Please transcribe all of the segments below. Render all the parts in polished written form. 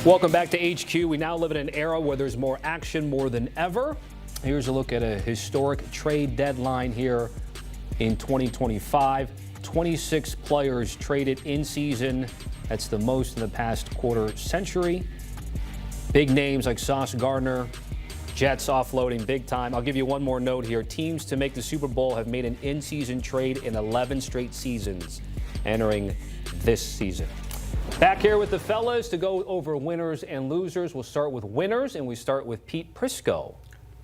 Welcome back to HQ. We now live in an era where there's more action more than ever. Here's a look at a historic trade deadline here in 2025. 26 players traded in season. That's the most in the past quarter century. Big names like Sauce Gardner, Jets offloading big time. I'll give you one more note here. Teams to make the Super Bowl have made an in-season trade in 11 straight seasons entering this season. Back here with the fellas to go over winners and losers. We'll start with winners, and we start with Pete Prisco.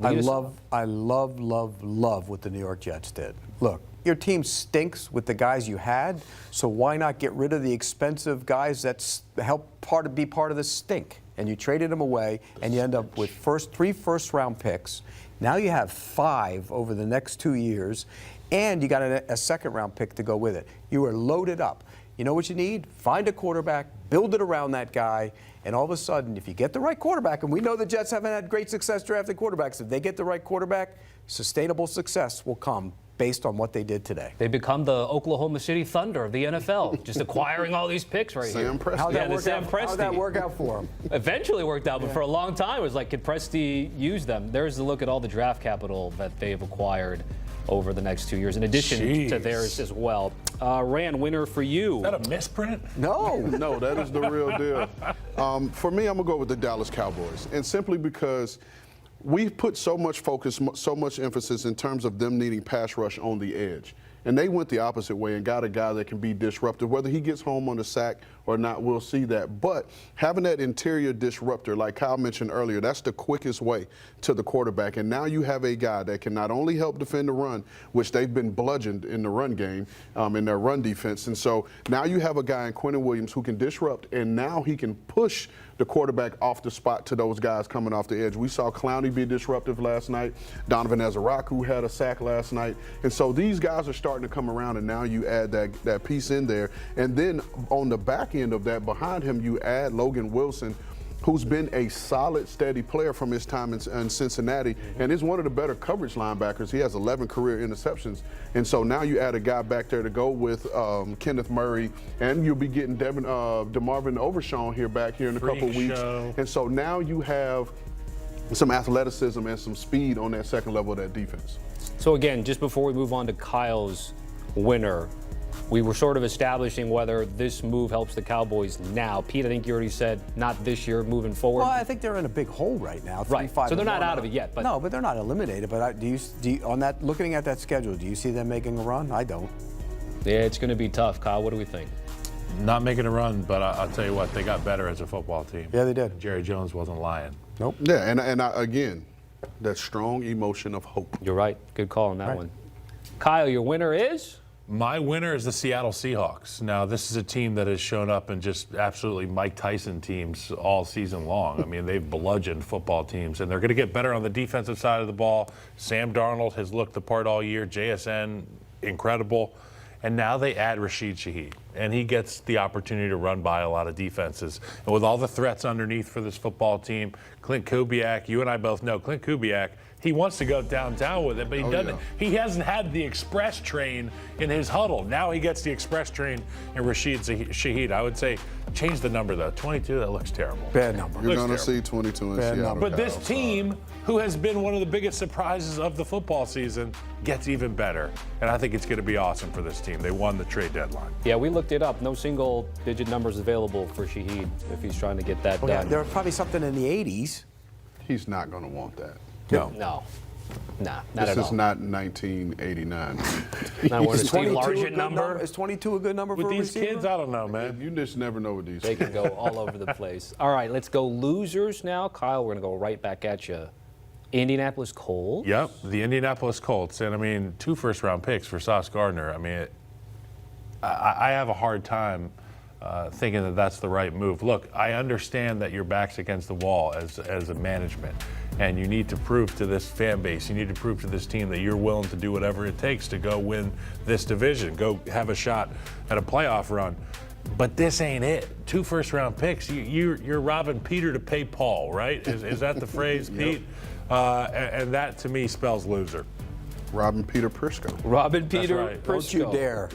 I love what the New York Jets did. Look, your team stinks with the guys you had, so why not get rid of the expensive guys that help be part of the stink? And you traded them away, and you end up with three first-round picks. Now you have 5 over the next 2 years, and you got a second-round pick to go with it. You are loaded up. You know what you need? Find a quarterback, build it around that guy, and all of a sudden, if you get the right quarterback, and we know the Jets haven't had great success drafting quarterbacks, if they get the right quarterback, sustainable success will come based on what they did today. They become the Oklahoma City Thunder of the NFL, just acquiring all these picks right here. Sam Presti. How'd that work out for him? Eventually worked out, but for a long time, it was like, could Presti use them? There's a look at all the draft capital that they've acquired over the next 2 years, in addition to theirs as well. Rand, winner for you. Is that a misprint? No. No, that is the real deal. For me, I'm going to go with the Dallas Cowboys. And simply because we've put so much focus, so much emphasis in terms of them needing pass rush on the edge. And they went the opposite way and got a guy that can be disruptive. Whether he gets home on the sack or not, we'll see that. But having that interior disruptor, like Kyle mentioned earlier, that's the quickest way to the quarterback. And now you have a guy that can not only help defend the run, which they've been bludgeoned in the run game, in their run defense. And so now you have a guy in Quentin Williams who can disrupt, and now he can push the quarterback off the spot to those guys coming off the edge. We saw Clowney be disruptive last night. Donovan Ezaraku had a sack last night. And so these guys are starting to come around, and now you add that piece in there. And then on the back end of that, behind him, you add Logan Wilson, who's been a solid, steady player from his time in Cincinnati, and is one of the better coverage linebackers. He has 11 career interceptions. And so now you add a guy back there to go with Kenneth Murray, and you'll be getting DeMarvin Overshawn back here in a couple weeks. And so now you have some athleticism and some speed on that second level of that defense. So again, just before we move on to Kyle's winner, we were sort of establishing whether this move helps the Cowboys now. Pete, I think you already said not this year, moving forward. Well, I think they're in a big hole right now. Right. So they're not out of it yet. But no, but they're not eliminated. But do you, on that, looking at that schedule, do you see them making a run? I don't. Yeah, it's going to be tough. Kyle, what do we think? Not making a run, but I'll tell you what, they got better as a football team. Yeah, they did. Jerry Jones wasn't lying. Nope. Yeah, and again, that strong emotion of hope. You're right. Good call on that one. Kyle, your winner is? My winner is the Seattle Seahawks. Now, this is a team that has shown up in just absolutely Mike Tyson teams all season long. I mean, they've bludgeoned football teams, and they're going to get better on the defensive side of the ball. Sam Darnold has looked the part all year. JSN, incredible. And now they add Rashid Shaheed, and he gets the opportunity to run by a lot of defenses. And with all the threats underneath for this football team, Clint Kubiak, you and I both know Clint Kubiak, he wants to go downtown with it, but he doesn't. Yeah. He hasn't had the express train in his huddle. Now he gets the express train in Rashid Shaheed. I would say change the number, though. 22, that looks terrible. Bad number. You're going to see 22 in Seattle. But this team, who has been one of the biggest surprises of the football season, gets even better. And I think it's going to be awesome for this team. They won the trade deadline. Yeah, we looked it up. No single-digit numbers available for Shaheed if he's trying to get that done. There was probably something in the 80s. He's not going to want that. No. Nah, not at all. This is not 1989. Not one of the Steve Largent number. Is 22 a good number with for these receiver? kids? I don't know, man. You just never know with these. They can go all over the place. All right, let's go losers now. Kyle, we're going to go right back at you. Indianapolis Colts. Yep, the Indianapolis Colts. And, I mean, 2 first-round picks for Sauce Gardner. I mean, I have a hard time thinking that that's the right move. Look, I understand that your back's against the wall as a management, and you need to prove to this fan base, you need to prove to this team that you're willing to do whatever it takes to go win this division, go have a shot at a playoff run. But this ain't it. 2 first-round picks. You're robbing Peter to pay Paul, right? Is that the phrase, Pete? And that, to me, spells loser. Robbing Peter Prisco. Robbing Peter right. Prisco. Don't you dare.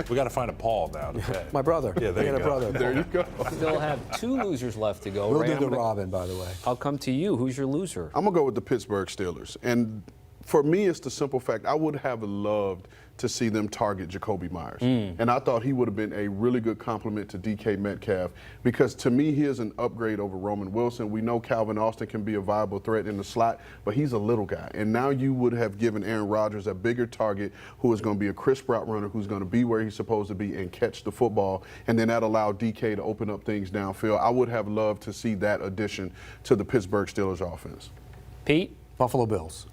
We got to find a Paul now to pay. My brother. Yeah, there I you got a go. brother. There you go. Still have 2 losers left to go. We'll Ray, do I'm the gonna- Robin, by the way. I'll come to you. Who's your loser? I'm gonna go with the Pittsburgh Steelers, and for me, it's the simple fact I would have loved to see them target Jacoby Myers, and I thought he would have been a really good compliment to DK Metcalf because to me he is an upgrade over Roman Wilson. We know Calvin Austin can be a viable threat in the slot, but he's a little guy, and now you would have given Aaron Rodgers a bigger target who is going to be a crisp route runner, who's going to be where he's supposed to be and catch the football, and then that allowed DK to open up things downfield. I would have loved to see that addition to the Pittsburgh Steelers offense. Pete? Buffalo Bills.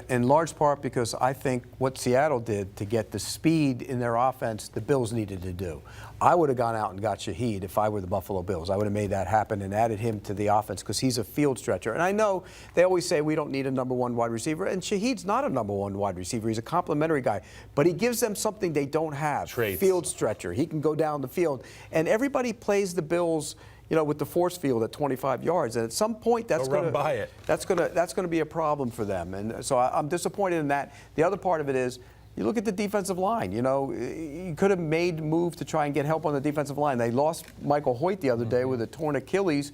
In large part because I think what Seattle did to get the speed in their offense, the Bills needed to do. I would have gone out and got Shaheed if I were the Buffalo Bills. I would have made that happen and added him to the offense because he's a field stretcher. And I know they always say we don't need a number 1 wide receiver, and Shaheed's not a number 1 wide receiver. He's a complimentary guy. But he gives them something they don't have. Traits. Field stretcher. He can go down the field. And everybody plays the Bills, you know, with the force field at 25 yards, and at some point that's They'll going run by it. That's going to be a problem for them, and so I'm disappointed in that. The other part of it is, you look at the defensive line. You know, you could have made a move to try and get help on the defensive line. They lost Michael Hoyt the other day with a torn Achilles,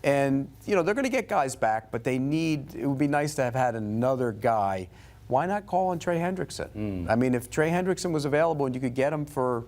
and you know they're going to get guys back, but they need. It would be nice to have had another guy. Why not call on Trey Hendrickson? I mean, if Trey Hendrickson was available and you could get him for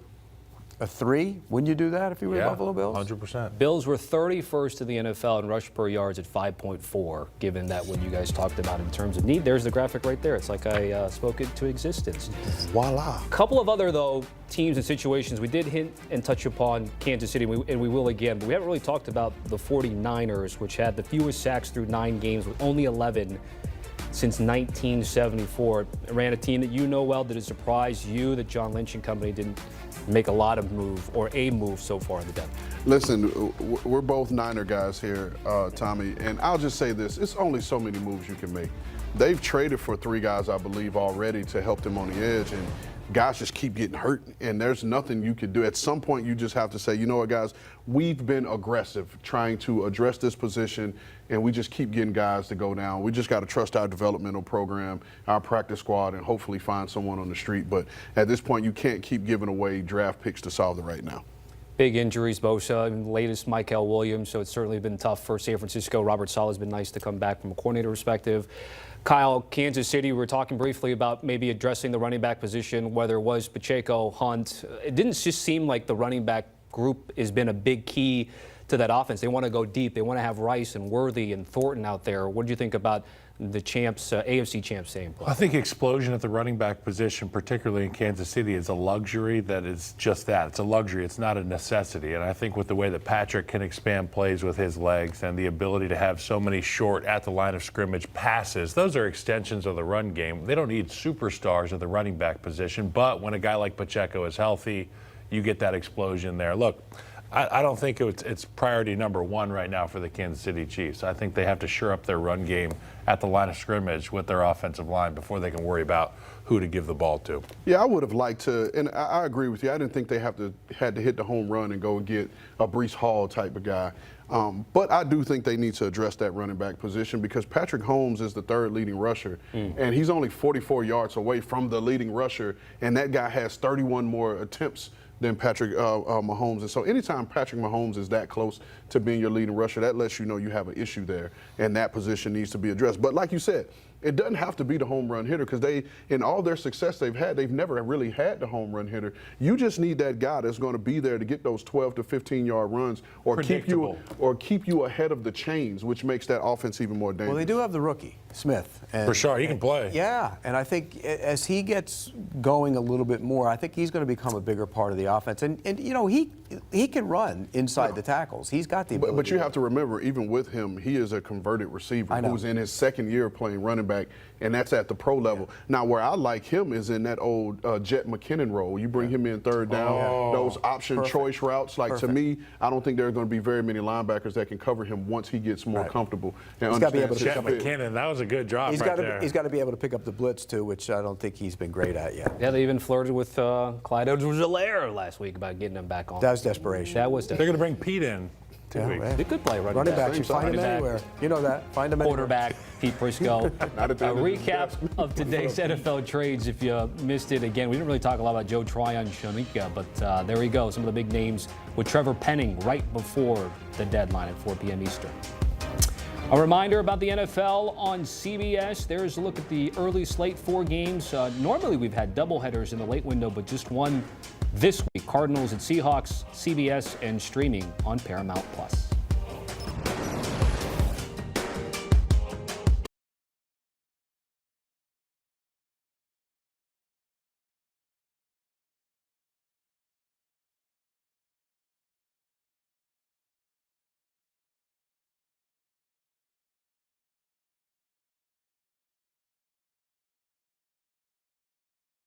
a 3, wouldn't you do that if you were the Buffalo Bills? 100%. Bills were 31st in the NFL in rush per yards at 5.4, given that what you guys talked about in terms of need. There's the graphic right there. It's like I spoke it to existence. Voila. A couple of other, though, teams and situations. We did hint and touch upon Kansas City, and we will again, but we haven't really talked about the 49ers, which had the fewest sacks through 9 games with only 11 since 1974. Ran a team that you know well. Did it surprise you that John Lynch and company didn't make a lot of move or a move so far in the depth? Listen, we're both Niner guys here, Tommy, and I'll just say this. It's only so many moves you can make. They've traded for 3 guys, I believe, already to help them on the edge, and guys just keep getting hurt, and there's nothing you can do. At some point, you just have to say, you know what, guys, we've been aggressive trying to address this position, and we just keep getting guys to go down. We just got to trust our developmental program, our practice squad, and hopefully find someone on the street. But at this point, you can't keep giving away draft picks to solve it right now. Big injuries, Bosa, and latest Michael Williams, so it's certainly been tough for San Francisco. Robert Saleh's been nice to come back from a coordinator perspective. Kyle, Kansas City, we were talking briefly about maybe addressing the running back position, whether it was Pacheco, Hunt. It didn't just seem like the running back group has been a big key to that offense. They want to go deep. They want to have Rice and Worthy and Thornton out there. What do you think about the champs, AFC champs staying put? I think explosion at the running back position, particularly in Kansas City, is a luxury that is just that. It's a luxury. It's not a necessity. And I think with the way that Patrick can expand plays with his legs and the ability to have so many short at the line of scrimmage passes, those are extensions of the run game. They don't need superstars at the running back position, but when a guy like Pacheco is healthy, you get that explosion there. Look, I don't think it's priority number 1 right now for the Kansas City Chiefs. I think they have to shore up their run game at the line of scrimmage with their offensive line before they can worry about who to give the ball to. Yeah, I would have liked to, and I agree with you. I didn't think they had to hit the home run and go and get a Breece Hall type of guy. But I do think they need to address that running back position because Patrick Mahomes is the 3rd leading rusher, and he's only 44 yards away from the leading rusher, and that guy has 31 more attempts than Patrick Mahomes. And so anytime Patrick Mahomes is that close to being your leading rusher, that lets you know you have an issue there, and that position needs to be addressed. But like you said, it doesn't have to be the home run hitter because they, in all their success they've had, they've never really had the home run hitter. You just need that guy that's going to be there to get those 12 to 15-yard runs or keep you ahead of the chains, which makes that offense even more dangerous. Well, they do have the rookie, Smith. And, For sure, he can play. Yeah, and I think as he gets going a little bit more, I think he's going to become a bigger part of the offense. And you know, he can run inside the tackles. He's got the ability. But you have to remember, even with him, he is a converted receiver who's in his 2nd year playing running back, and that's at the pro level. Yeah. Now, where I like him is in that old Jet McKinnon role. You bring him in 3rd down, those option choice routes. Like, to me, I don't think there are going to be very many linebackers that can cover him once he gets more comfortable. And he's got to be able to Jet McKinnon, that was a good drop there. He's got to be able to pick up the blitz, too, which I don't think he's been great at yet. Yeah, they even flirted with Clyde Edwards-Helaire last week about getting him back on. That was desperation. That was They're desperation. going to bring Pete in 2 weeks. man. They could play running, Running back. backs, you find them Running back, anywhere. You know that. Find them anywhere. Quarterback, Pete Prisco. Not at the A end of the recap draft. of today's NFL trades. If you missed it again, we didn't really talk a lot about Joe Tryon, Shanika, but there we go. Some of the big names with Trevor Penning right before the deadline at 4 p.m. Eastern. A reminder about the NFL on CBS. There's a look at the early slate, 4 games. Normally we've had doubleheaders in the late window, but just one this week. Cardinals and Seahawks, CBS, and streaming on Paramount+.